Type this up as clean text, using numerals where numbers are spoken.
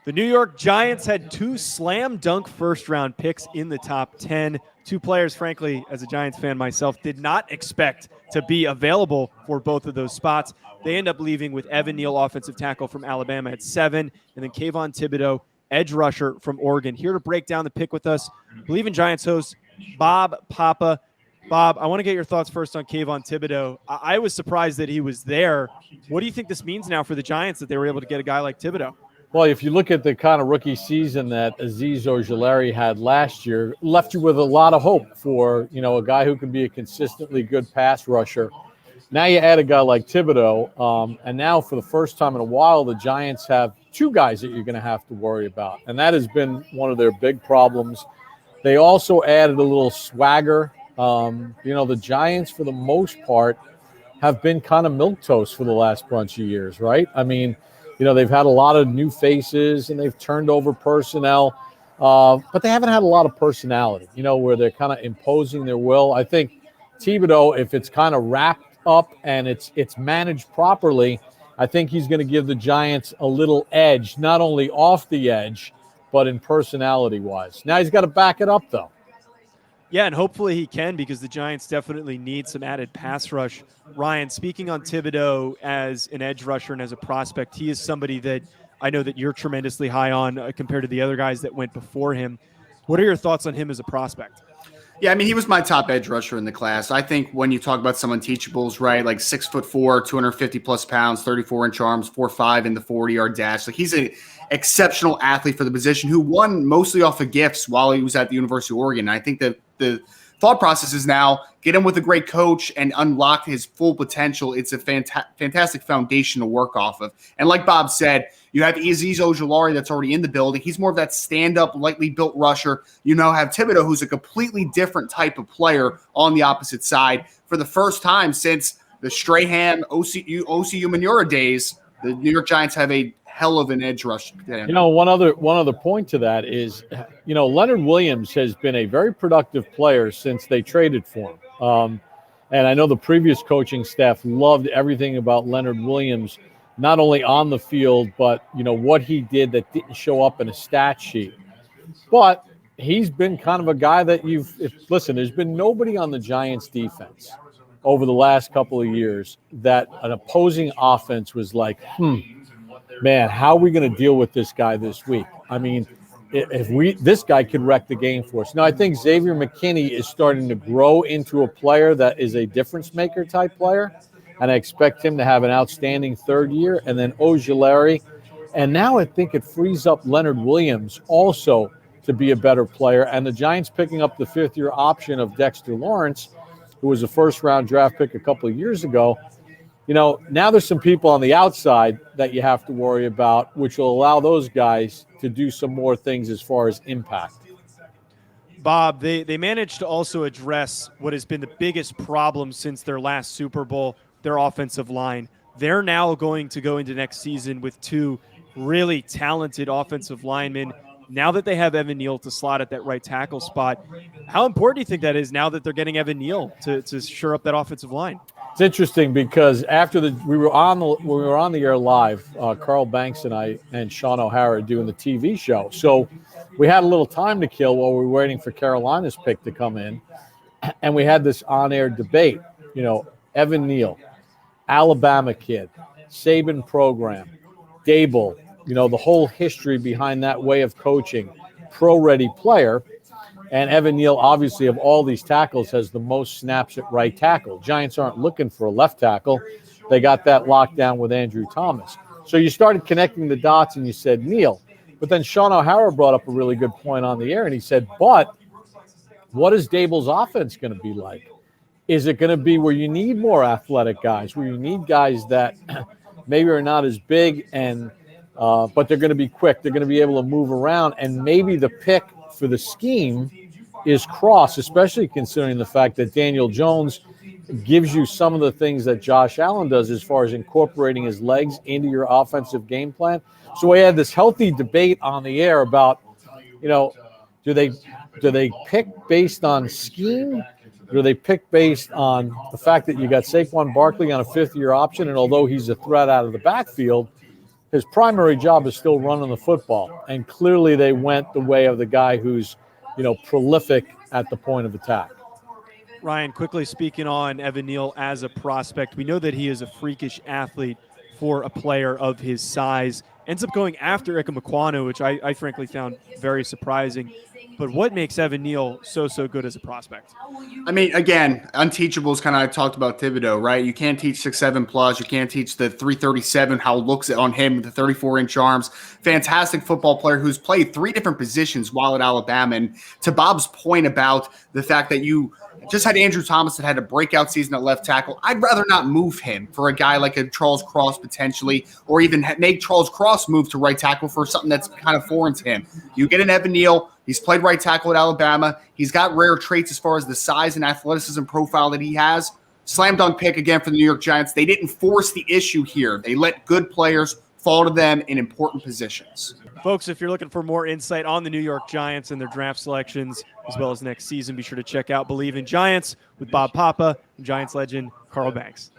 The New York Giants had two slam dunk first-round picks in the top 10. Two players, frankly, as a Giants fan myself, did not expect to be available for both of those spots. They end up leaving with Evan Neal, offensive tackle from Alabama, at 7, and then Kayvan Thibodeaux, edge rusher from Oregon. Here to break down the pick with us, Believe in Giants host Bob Papa. Bob, I want to get your thoughts first on Kayvan Thibodeaux. I was surprised that he was there. What do you think this means now for the Giants that they were able to get a guy like Thibodeaux? Well, if you look at the kind of rookie season that Azeez Ojulari had last year, left you with a lot of hope for, a guy who can be a consistently good pass rusher. Now you add a guy like Thibodeaux, and now for the first time in a while, the Giants have two guys that you're going to have to worry about, and that has been one of their big problems. They also added a little swagger. The Giants, for the most part, have been kind of milquetoast for the last bunch of years, right? I mean, they've had a lot of new faces and they've turned over personnel, but they haven't had a lot of personality, where they're kind of imposing their will. I think Thibodeaux, if it's kind of wrapped up and it's managed properly, I think he's going to give the Giants a little edge, not only off the edge, but in personality-wise. Now he's got to back it up, though. Yeah, and hopefully he can, because the Giants definitely need some added pass rush. Ryan, speaking on Thibodeaux as an edge rusher and as a prospect, he is somebody that I know that you're tremendously high on compared to the other guys that went before him. What are your thoughts on him as a prospect? Yeah, I mean, he was my top edge rusher in the class. I think when you talk about some unteachables, right, like 6'4", 250+ pounds, 34-inch arms, 4.5 in the 40-yard dash. Like, he's an exceptional athlete for the position who won mostly off of gifts while he was at the University of Oregon. And I think that the thought process is now get him with a great coach and unlock his full potential. It's a fantastic foundation to work off of. And like Bob said, you have Azeez Ojulari that's already in the building. He's more of that stand-up, lightly built rusher. You now have Thibodeaux, who's a completely different type of player on the opposite side. For the first time since the Strahan, OCU Manura days, the New York Giants have a hell of an edge rush. One other point to that is, Leonard Williams has been a very productive player since they traded for him. And I know the previous coaching staff loved everything about Leonard Williams, not only on the field, but, what he did that didn't show up in a stat sheet. But he's been kind of a guy that listen, there's been nobody on the Giants defense over the last couple of years that an opposing offense was like, man, how are we going to deal with this guy this week? I mean, this guy could wreck the game for us. Now, I think Xavier McKinney is starting to grow into a player that is a difference maker type player, and I expect him to have an outstanding third year. And then Ojulari, and now I think it frees up Leonard Williams also to be a better player. And the Giants picking up the fifth-year option of Dexter Lawrence, who was a first-round draft pick a couple of years ago. Now there's some people on the outside that you have to worry about, which will allow those guys to do some more things as far as impact. Bob, they managed to also address what has been the biggest problem since their last Super Bowl, their offensive line. They're now going to go into next season with two really talented offensive linemen. Now that they have Evan Neal to slot at that right tackle spot, how important do you think that is now that they're getting Evan Neal to shore up that offensive line? It's interesting because after we were on the air live, Carl Banks and I and Sean O'Hara doing the TV show. So we had a little time to kill while we were waiting for Carolina's pick to come in, and we had this on-air debate. Evan Neal, Alabama kid, Saban program, Dable. The whole history behind that way of coaching, pro-ready player. And Evan Neal, obviously, of all these tackles, has the most snaps at right tackle. Giants aren't looking for a left tackle. They got that locked down with Andrew Thomas. So you started connecting the dots and you said Neal. But then Sean O'Hara brought up a really good point on the air, and he said, but what is Dable's offense going to be like? Is it going to be where you need more athletic guys, where you need guys that maybe are not as big and but they're going to be quick. They're going to be able to move around, and maybe the pick for the scheme is cross, especially considering the fact that Daniel Jones gives you some of the things that Josh Allen does as far as incorporating his legs into your offensive game plan. So we had this healthy debate on the air about, do they pick based on scheme? Do they pick based on the fact that you got Saquon Barkley on a fifth-year option, and although he's a threat out of the backfield, his primary job is still running the football. And clearly they went the way of the guy who's, prolific at the point of attack. Ryan, quickly speaking on Evan Neal as a prospect, we know that he is a freakish athlete for a player of his size. Ends up going after Ika Mekwanu, which I frankly found very surprising. But what makes Evan Neal so good as a prospect? I mean, again, unteachables. Kind of I talked about Thibodeaux, right? You can't teach 6'7" plus. You can't teach the 337. How it looks on him with the 34-inch arms. Fantastic football player who's played 3 different positions while at Alabama. And to Bob's point about the fact that you just had Andrew Thomas that had a breakout season at left tackle, I'd rather not move him for a guy like a Charles Cross potentially, or even make Charles Cross move to right tackle for something that's kind of foreign to him. You get an Evan Neal. He's played right tackle at Alabama. He's got rare traits as far as the size and athleticism profile that he has. Slam dunk pick again for the New York Giants. They didn't force the issue here. They let good players fall to them in important positions. Folks, if you're looking for more insight on the New York Giants and their draft selections, as well as next season, be sure to check out Believe in Giants with Bob Papa and Giants legend Carl Banks.